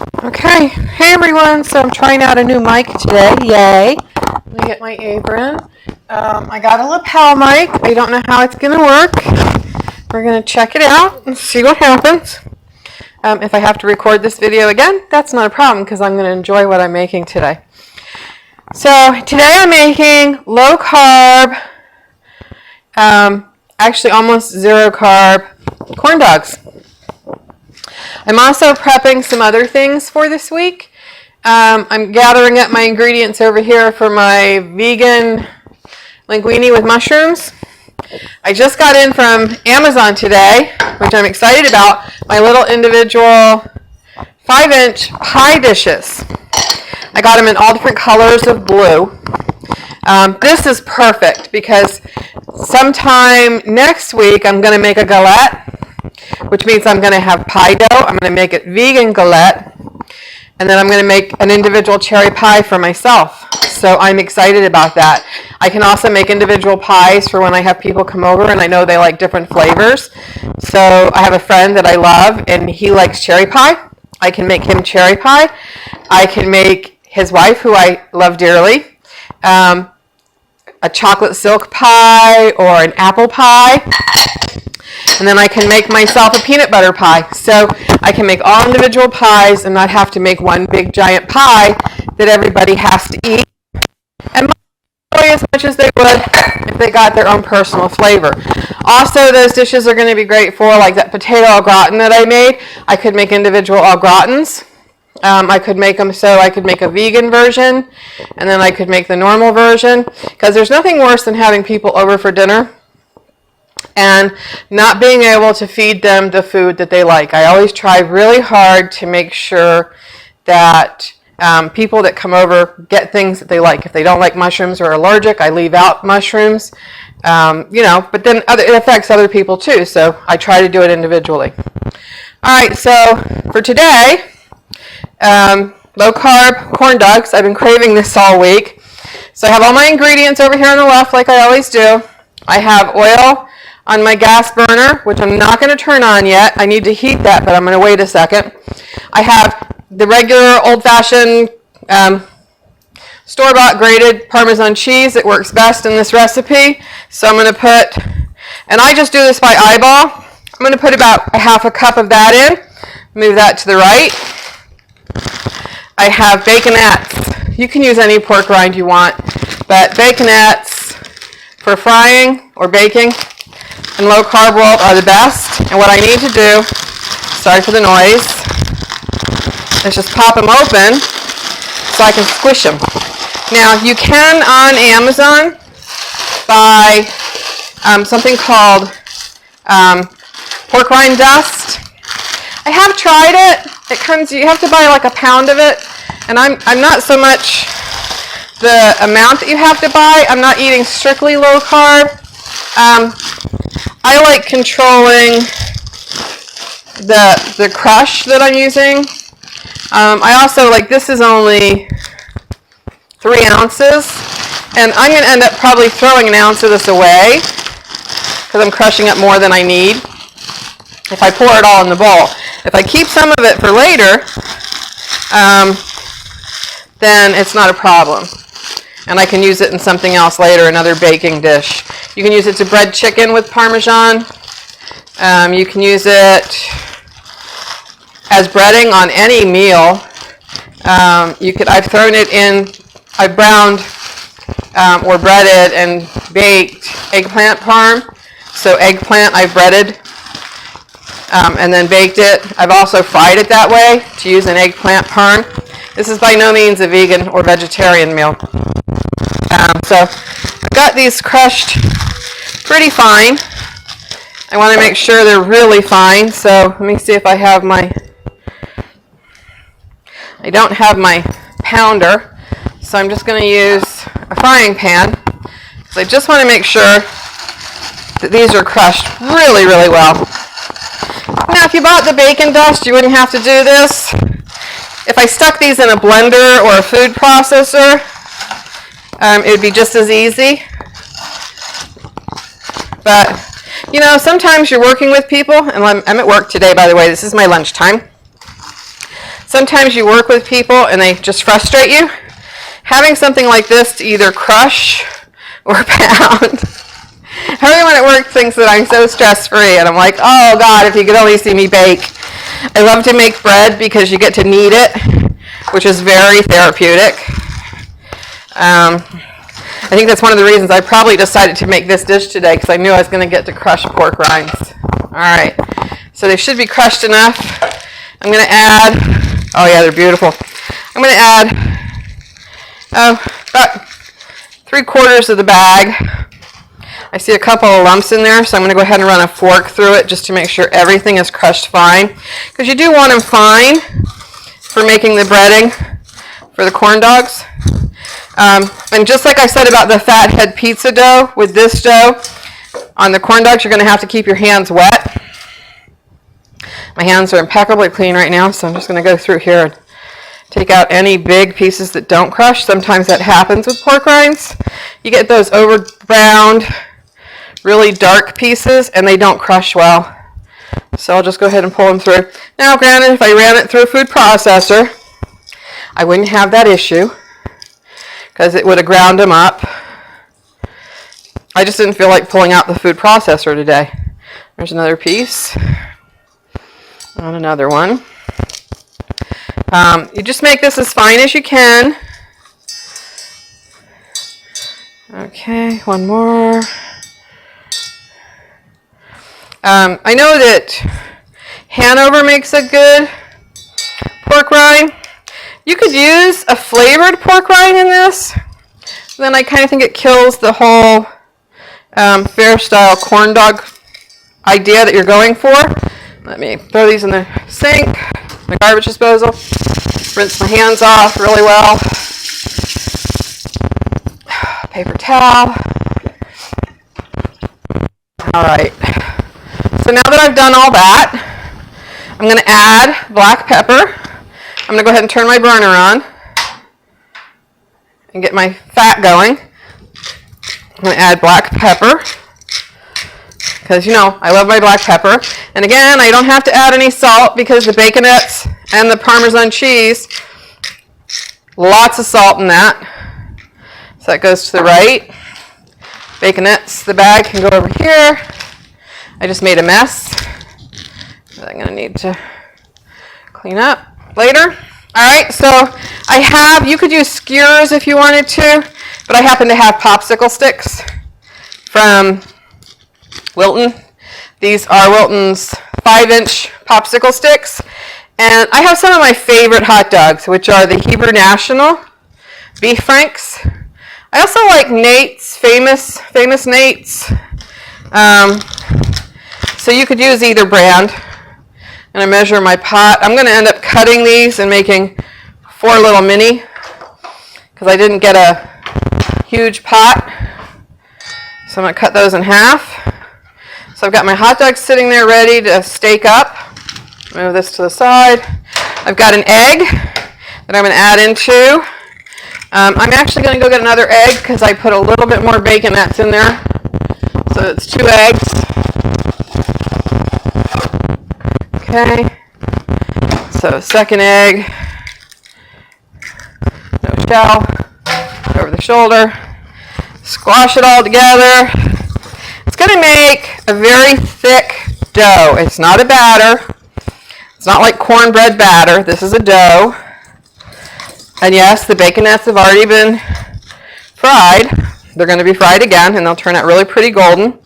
Okay, hey everyone, so I'm trying out a new mic today, yay. Let me get my apron. I got a lapel mic, I don't know how it's going to work. We're going to check it out and see what happens. If I have to record this video again, that's not a problem because I'm going to enjoy what I'm making today. So today I'm making low carb, actually almost zero carb corn dogs. I'm also prepping some other things for this week. I'm gathering up my ingredients over here for my vegan linguine with mushrooms. I just got in from Amazon today, which I'm excited about, my little individual 5-inch pie dishes. I got them in all different colors of blue. This is perfect because sometime next week I'm going to make a galette, which means I'm going to have pie dough. I'm going to make it vegan galette, and then I'm going to make an individual cherry pie for myself. So I'm excited about that. I can also make individual pies for when I have people come over and I know they like different flavors. So I have a friend that I love and he likes cherry pie. I can make him cherry pie. I can make his wife, who I love dearly, a chocolate silk pie or an apple pie. And then I can make myself a peanut butter pie. So I can make all individual pies and not have to make one big giant pie that everybody has to eat and enjoy as much as they would if they got their own personal flavor. Also, those dishes are going to be great for, like that potato au gratin that I made. I could make individual au gratins. I could make them so I could make a vegan version, and then I could make the normal version, because there's nothing worse than having people over for dinner and not being able to feed them the food that they like. I always try really hard to make sure that people that come over get things that they like. If they don't like mushrooms or are allergic, I leave out mushrooms. But then it affects other people too, so I try to do it individually. All right, so for today, low carb corn dogs. I've been craving this all week. So I have all my ingredients over here on the left like I always do. I have oil on my gas burner, which I'm not going to turn on yet. I need to heat that, but I'm going to wait a second. I have the regular old-fashioned store-bought grated Parmesan cheese. It works best in this recipe. So I'm going to put, and I just do this by eyeball, I'm going to put about a half a cup of that in. Move that to the right. I have baconettes. You can use any pork rind you want, but baconettes for frying or baking and low carb world are the best. And what I need to do, sorry for the noise, is just pop them open so I can squish them. Now you can on Amazon buy something called pork rind dust. I have tried it. It comes, you have to buy like a pound of it, and I'm not so much the amount that you have to buy. I'm not eating strictly low carb. I like controlling the crush that I'm using. I also like, this is only 3 ounces, and I'm going to end up probably throwing an ounce of this away because I'm crushing it more than I need if I pour it all in the bowl. If I keep some of it for later, then it's not a problem. And I can use it in something else later, another baking dish. You can use it to bread chicken with Parmesan. You can use it as breading on any meal. I've thrown it in, I've browned or breaded and baked eggplant parm. So eggplant I've breaded and then baked it. I've also fried it that way to use an eggplant parm. This is by no means a vegan or vegetarian meal. So I've got these crushed pretty fine. I want to make sure they're really fine. So let me see if I have I don't have my pounder. So I'm just going to use a frying pan. So I just want to make sure that these are crushed really, really well. Now, if you bought the bacon dust, you wouldn't have to do this. If I stuck these in a blender or a food processor, it would be just as easy. But, sometimes you're working with people, and I'm at work today, by the way. This is my lunchtime. sometimes you work with people and they just frustrate you. Having something like this to either crush or pound. Everyone at work thinks that I'm so stress-free, and I'm like, oh God, if you could only see me bake. I love to make bread because you get to knead it, which is very therapeutic. I think that's one of the reasons I probably decided to make this dish today, because I knew I was going to get to crush pork rinds. All right, so they should be crushed enough. I'm going to add, oh yeah, they're beautiful. I'm going to add about 3/4 of the bag. I see a couple of lumps in there, so I'm going to go ahead and run a fork through it just to make sure everything is crushed fine, because you do want them fine for making the breading for the corn dogs. And just like I said about the fathead pizza dough, with this dough, on the corn dogs, you're going to have to keep your hands wet. My hands are impeccably clean right now, so I'm just going to go through here and take out any big pieces that don't crush. Sometimes that happens with pork rinds. You get those over-browned, really dark pieces, and they don't crush well. So I'll just go ahead and pull them through. Now, granted, if I ran it through a food processor, I wouldn't have that issue, because it would have ground them up. I just didn't feel like pulling out the food processor today. There's another piece. And another one. You just make this as fine as you can. Okay, one more. I know that Hanover makes a good pork rind. You could use a flavored pork rind in this. Then I kind of think it kills the whole fair style corn dog idea that you're going for. Let me throw these in the sink, the garbage disposal. Rinse my hands off really well. Paper towel. All right. So now that I've done all that, I'm going to add black pepper. I'm going to go ahead and turn my burner on and get my fat going. I'm going to add black pepper because, you know, I love my black pepper. And again, I don't have to add any salt because the baconettes and the Parmesan cheese, lots of salt in that. So that goes to the right. Baconettes, the bag can go over here. I just made a mess that I'm going to need to clean up later. All right, so I have, you could use skewers if you wanted to, but I happen to have popsicle sticks from Wilton. These are Wilton's 5-inch popsicle sticks. And I have some of my favorite hot dogs, which are the Hebrew National Beef Franks. I also like Nate's, famous Nate's. So you could use either brand. And I measure my pot. I'm going to end up cutting these and making 4 little mini, because I didn't get a huge pot. So I'm going to cut those in half. So I've got my hot dogs sitting there ready to steak up. Move this to the side. I've got an egg that I'm going to add into. I'm actually going to go get another egg because I put a little bit more baconettes in there. So it's 2 eggs. Okay. So second egg. No shell. Over the shoulder. Squash it all together. It's going to make a very thick dough. It's not a batter. It's not like cornbread batter. This is a dough. And yes, the baconettes have already been fried. They're going to be fried again, and they'll turn out really pretty golden.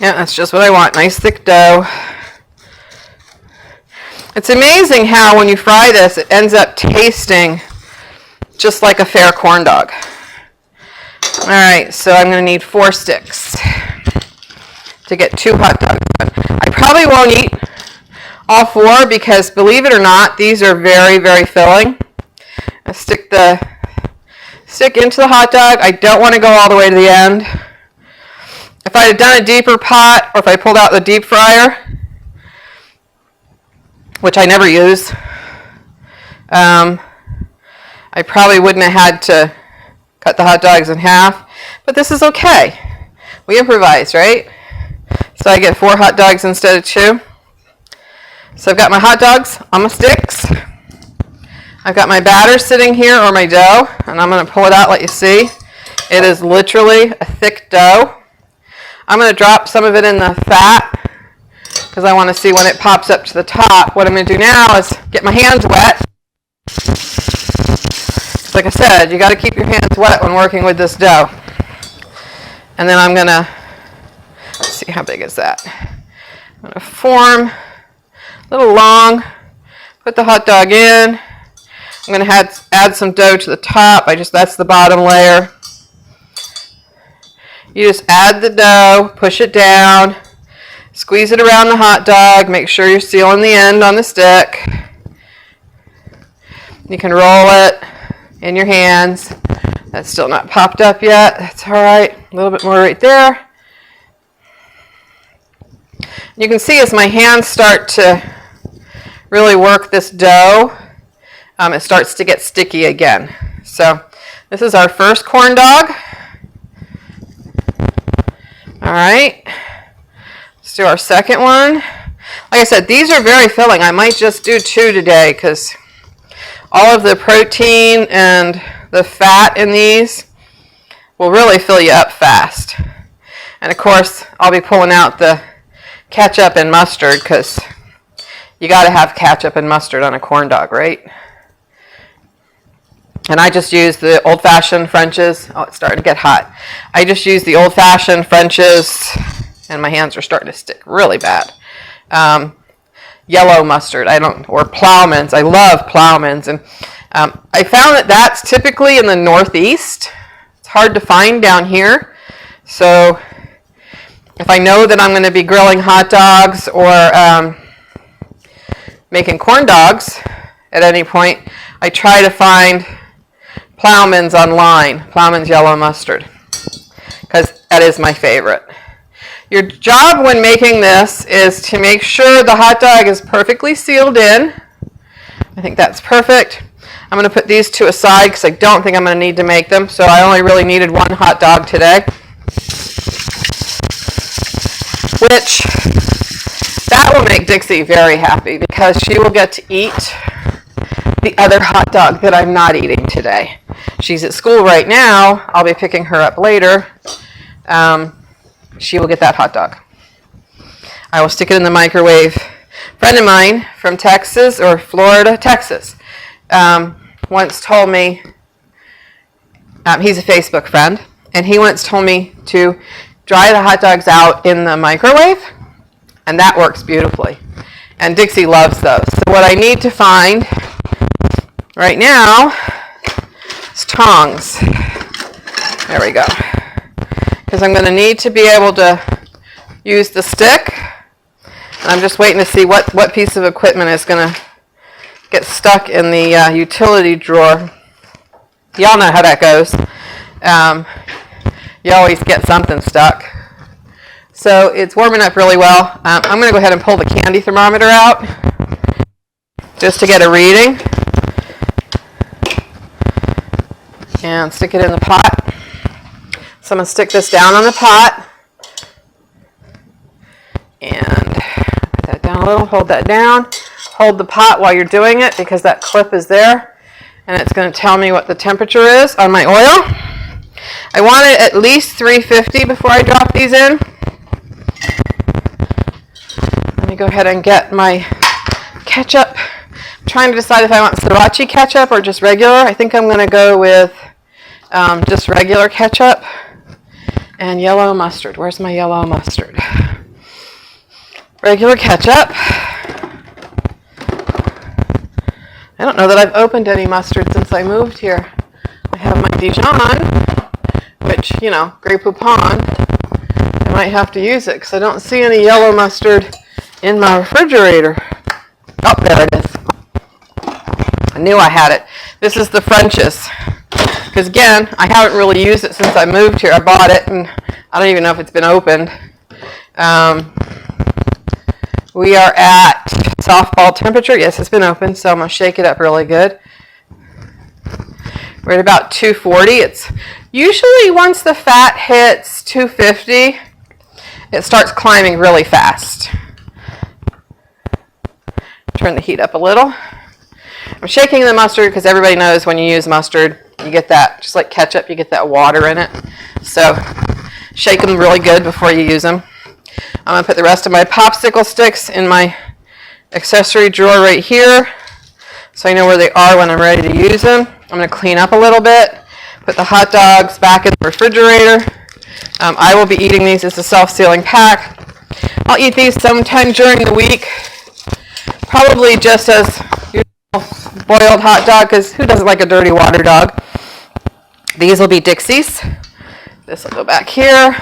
Yeah, that's just what I want. Nice thick dough. It's amazing how when you fry this, it ends up tasting just like a fair corn dog. All right, so I'm going to need 4 sticks to get 2 hot dogs done. I probably won't eat all 4 because, believe it or not, these are very, very filling. I stick into the hot dog. I don't want to go all the way to the end. If I had done a deeper pot, or if I pulled out the deep fryer, which I never use, I probably wouldn't have had to cut the hot dogs in half. But this is okay. We improvise, right? So I get 4 hot dogs instead of 2. So I've got my hot dogs on my sticks. I've got my batter sitting here, or my dough, and I'm going to pull it out, let you see. It is literally a thick dough. I'm going to drop some of it in the fat because I want to see when it pops up to the top. What I'm going to do now is get my hands wet. Like I said, you got to keep your hands wet when working with this dough. And then I'm going to, let's see, how big is that? I'm going to form a little long, put the hot dog in. I'm going to add some dough to the top. That's the bottom layer. You just add the dough, push it down, squeeze it around the hot dog, make sure you're sealing the end on the stick. You can roll it in your hands. That's still not popped up yet. That's all right. A little bit more right there. You can see as my hands start to really work this dough, it starts to get sticky again. So this is our first corn dog. All right, let's do our second one. Like I said, these are very filling. I might just do 2 today because all of the protein and the fat in these will really fill you up fast. And of course, I'll be pulling out the ketchup and mustard because you got to have ketchup and mustard on a corn dog, right? And I just use the old-fashioned French's. Oh, it's starting to get hot. I just use the old-fashioned French's, and my hands are starting to stick really bad. Yellow mustard, or Plowman's. I love Plowman's, and I found that that's typically in the Northeast. It's hard to find down here. So if I know that I'm going to be grilling hot dogs or making corn dogs at any point, I try to find Plowman's online, Plowman's yellow mustard, because that is my favorite. Your job when making this is to make sure the hot dog is perfectly sealed in. I think that's perfect. I'm going to put these 2 aside because I don't think I'm going to need to make them, so I only really needed 1 hot dog today. Which, that will make Dixie very happy because she will get to eat the other hot dog that I'm not eating today. She's at school right now. I'll be picking her up later. She will get that hot dog. I will stick it in the microwave. A friend of mine from Texas, or Florida, Texas, once told me, he's a Facebook friend, and he once told me to dry the hot dogs out in the microwave, and that works beautifully. And Dixie loves those. So what I need to find right now is tongs. There we go. Because I'm going to need to be able to use the stick. And I'm just waiting to see what piece of equipment is going to get stuck in the utility drawer. Y'all know how that goes. You always get something stuck. So it's warming up really well. I'm going to go ahead and pull the candy thermometer out just to get a reading. And stick it in the pot. So I'm going to stick this down on the pot. And put that down a little, hold that down. Hold the pot while you're doing it because that clip is there. And it's going to tell me what the temperature is on my oil. I want it at least 350 before I drop these in. Let me go ahead and get my ketchup. I'm trying to decide if I want sriracha ketchup or just regular. I think I'm going to go with just regular ketchup and yellow mustard. Where's my yellow mustard? Regular ketchup. I don't know that I've opened any mustard since I moved here. I have my Dijon, which, Grey Poupon. I might have to use it because I don't see any yellow mustard in my refrigerator. Oh, there it is. I knew I had it. This is the French's. Because again, I haven't really used it since I moved here. I bought it and I don't even know if it's been opened. We are at softball temperature. Yes, it's been opened, so I'm going to shake it up really good. We're at about 240. It's usually once the fat hits 250, it starts climbing really fast. turn the heat up a little. I'm shaking the mustard because everybody knows when you use mustard, you get that, just like ketchup, you get that water in it. So shake them really good before you use them. I'm going to put the rest of my popsicle sticks in my accessory drawer right here so I know where they are when I'm ready to use them. I'm going to clean up a little bit, put the hot dogs back in the refrigerator. I will be eating these as a self-sealing pack. I'll eat these sometime during the week, probably just as usual boiled hot dog, because who doesn't like a dirty water dog? These will be Dixie's. This will go back here.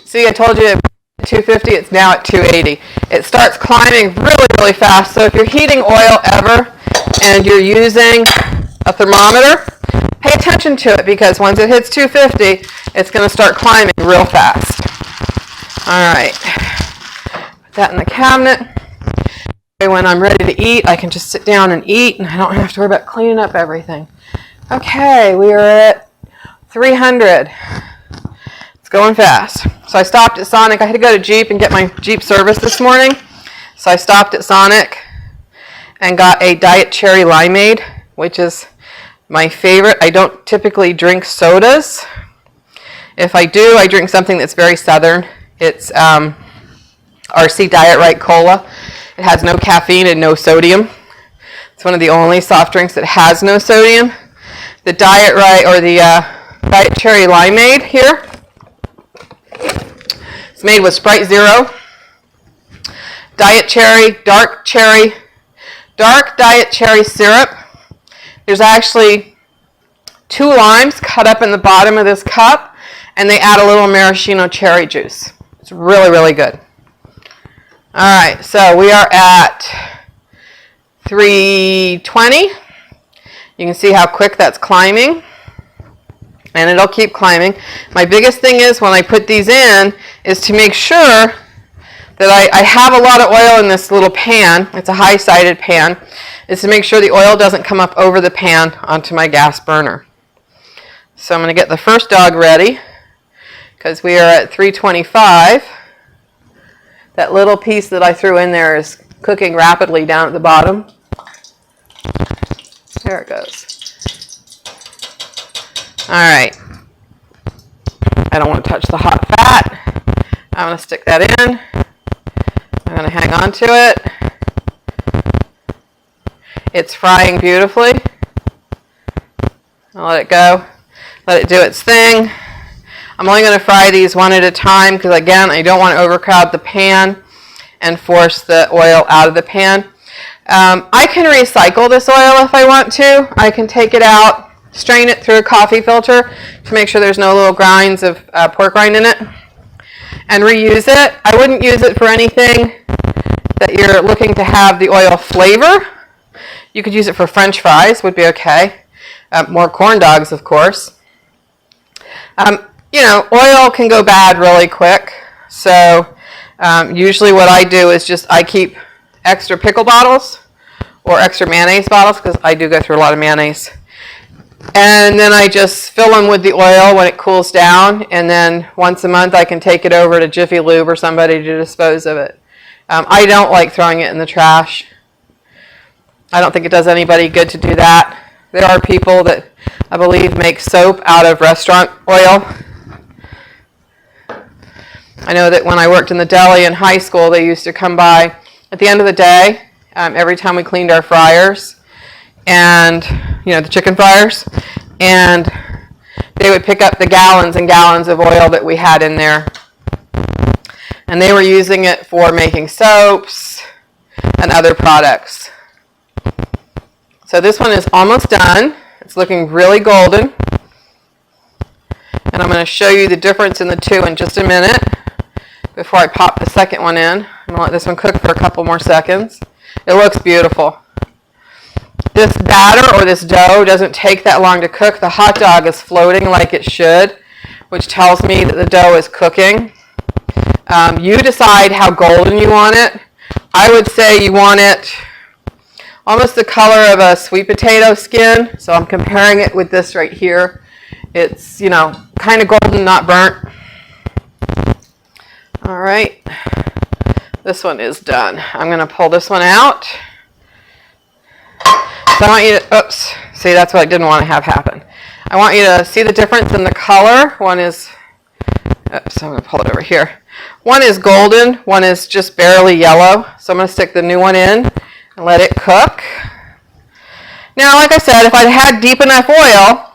See, I told you at 250, it's now at 280. It starts climbing really, really fast. So if you're heating oil ever and you're using a thermometer, pay attention to it, because once it hits 250, it's going to start climbing real fast. All right. Put that in the cabinet. When I'm ready to eat, I can just sit down and eat, and I don't have to worry about cleaning up everything. Okay, we are at 300. It's going fast. So I stopped at Sonic. I had to go to Jeep and get my Jeep service this morning. So I stopped at Sonic and got a Diet Cherry Limeade, which is my favorite. I don't typically drink sodas. If I do, I drink something that's very Southern. It's RC Diet Right Cola. It has no caffeine and no sodium. It's one of the only soft drinks that has no sodium. The Diet Right, or the Diet Cherry Limeade here, it's made with Sprite Zero, Diet Cherry, dark Diet Cherry syrup. There's actually 2 limes cut up in the bottom of this cup, and they add a little maraschino cherry juice. It's really, really good. All right, so we are at 320. You can see how quick that's climbing, and it'll keep climbing. My biggest thing is when I put these in is to make sure that I have a lot of oil in this little pan. It's a high-sided pan. Is to make sure the oil doesn't come up over the pan onto my gas burner. So I'm going to get the first dog ready because we are at 325. That little piece that I threw in there is cooking rapidly down at the bottom. There it goes. All right. I don't want to touch the hot fat. I'm going to stick that in. I'm going to hang on to it. It's frying beautifully. I'll let it go. Let it do its thing. I'm only going to fry these one at a time because, again, I don't want to overcrowd the pan and force the oil out of the pan. I can recycle this oil if I want to. I can take it out, strain it through a coffee filter to make sure there's no little grinds of pork rind in it, and reuse it. I wouldn't use it for anything that you're looking to have the oil flavor. You could use it for French fries, would be okay. More corn dogs, of course. You know, oil can go bad really quick. So usually what I do is just I keep extra pickle bottles or extra mayonnaise bottles because I do go through a lot of mayonnaise. And then I just fill them with the oil when it cools down. And then once a month I can take it over to Jiffy Lube or somebody to dispose of it. I don't like throwing it in the trash. I don't think it does anybody good to do that. There are people that I believe make soap out of restaurant oil. I know that when I worked in the deli in high school, they used to come by at the end of the day, every time we cleaned our fryers, and, you know, the chicken fryers, and they would pick up the gallons and gallons of oil that we had in there. And they were using it for making soaps and other products. So this one is almost done. It's looking really golden. And I'm going to show you the difference in the two in just a minute before I pop the second one in. I'm going to let this one cook for a couple more seconds. It looks beautiful. This batter or this dough doesn't take that long to cook. The hot dog is floating like it should, which tells me that the dough is cooking. You decide how golden you want it. I would say you want it almost the color of a sweet potato skin. So I'm comparing it with this right here. It's, you know, kind of golden, not burnt. All right. This one is done. I'm going to pull this one out. So I want you to, oops, see, that's what I didn't want to have happen. I want you to see the difference in the color. One is, oops, I'm going to pull it over here. One is golden, one is just barely yellow. So I'm going to stick the new one in and let it cook. Now, like I said, if I'd had deep enough oil,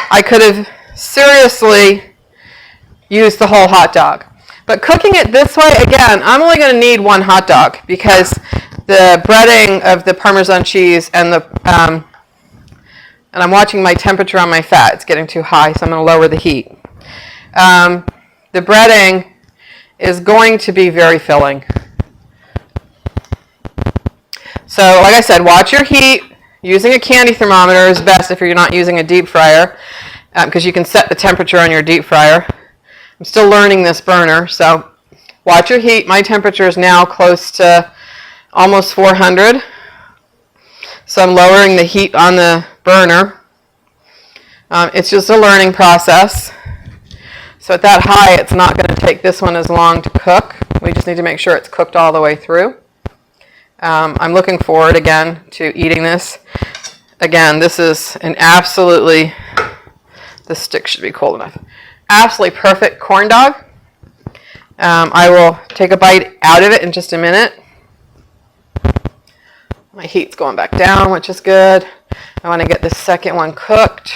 I could have seriously used the whole hot dog. But cooking it this way, again, I'm only going to need one hot dog because the breading of the Parmesan cheese and and I'm watching my temperature on my fat. It's getting too high, so I'm going to lower the heat. The breading is going to be very filling. So, like I said, watch your heat. Using a candy thermometer is best if you're not using a deep fryer, because you can set the temperature on your deep fryer. I'm still learning this burner, so watch your heat. My temperature is now close to almost 400. So I'm lowering the heat on the burner. It's just a learning process. So at that high, it's not going to take this one as long to cook. We just need to make sure it's cooked all the way through. I'm looking forward again to eating this. Again, this is an absolutely, the stick should be cold enough, absolutely perfect corn dog. I will take a bite out of it in just a minute. My heat's going back down, which is good. I want to get the second one cooked.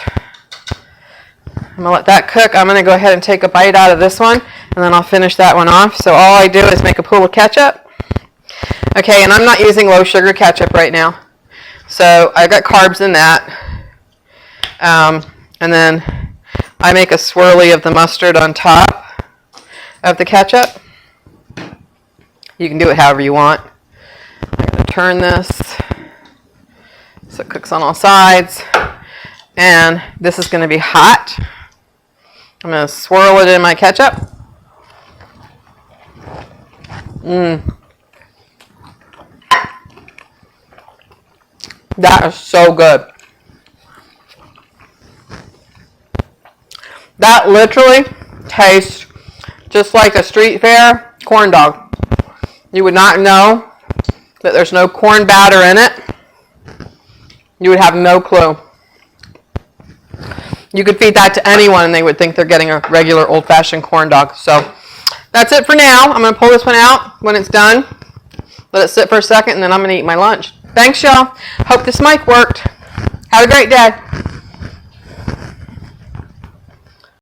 I'm going to let that cook. I'm going to go ahead and take a bite out of this one, and then I'll finish that one off. So all I do is make a pool of ketchup. Okay, and I'm not using low sugar ketchup right now. So I've got carbs in that. And then I make a swirly of the mustard on top of the ketchup. You can do it however you want. I'm going to turn this so it cooks on all sides. And this is going to be hot. I'm going to swirl it in my ketchup. That is so good. That literally tastes just like a street fair corn dog. You would not know that there's no corn batter in it. You would have no clue. You could feed that to anyone and they would think they're getting a regular old-fashioned corn dog. So that's it for now. I'm going to pull this one out when it's done. Let it sit for a second and then I'm going to eat my lunch. Thanks, y'all. Hope this mic worked. Have a great day.